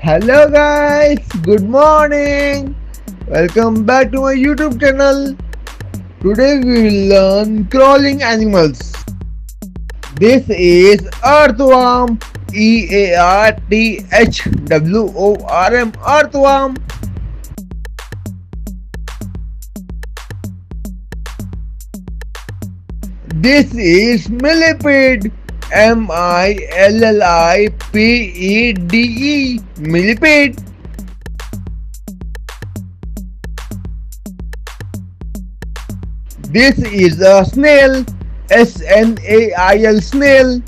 Hello guys, good morning. Welcome back to my YouTube channel. Today we will learn crawling animals. This is earthworm. Earthworm. Earthworm. This is millipede. Millipede. Millipede. This is a snail. Snail. Snail.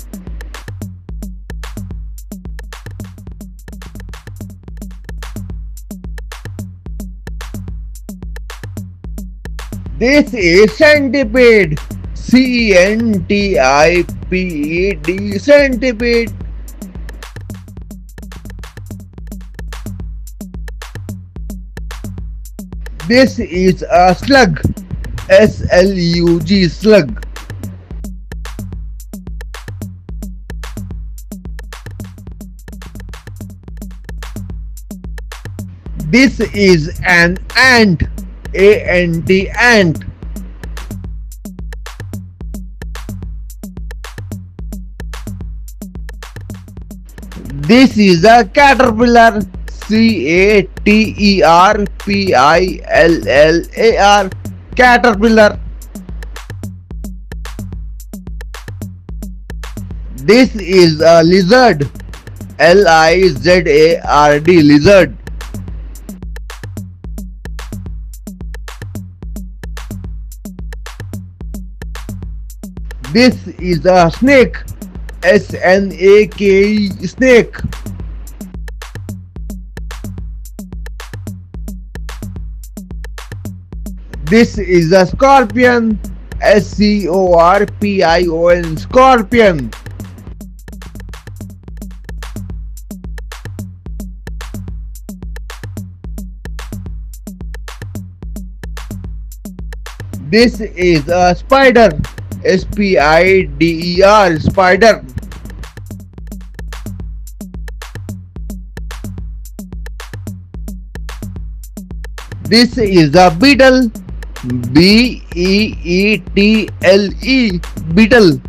This is centipede. Centipede. Centipede. This is a slug. Slug. Slug. This is an ant. Ant. This is a caterpillar. Caterpillar. Caterpillar. This is a lizard. Lizard. Lizard. This is a snake. Snake. Snake. This is a scorpion. Scorpion. Scorpion. This is a spider. Spider. Spider. This is a beetle. Beetle. Beetle.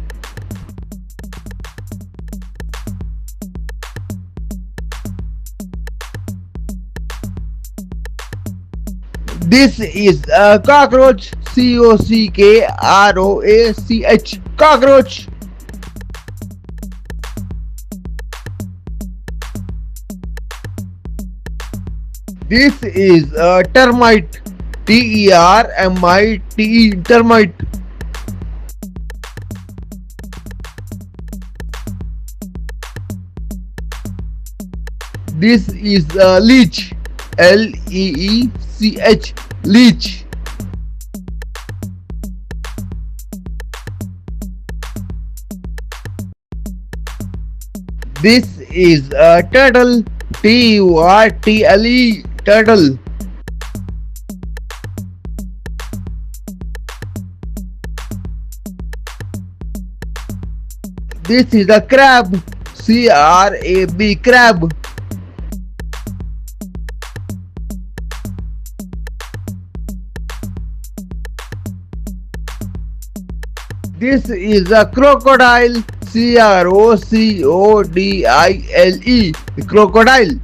This is a cockroach. Cockroach. Cockroach. This is a termite. Termite. Termite. This is a leech. Leech. Leech. This is a turtle. Turtle. Turtle. This is a crab. Crab. Crab. This is a crocodile. Crocodile. Crocodile.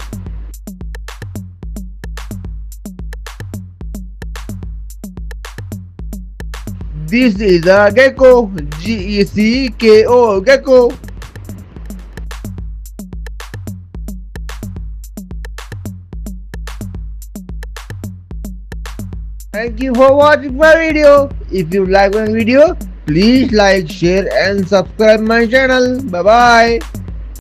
This is a gecko. Gecko. Gecko. Thank you for watching my video. If you like my video, please like, share and subscribe my channel. Bye bye.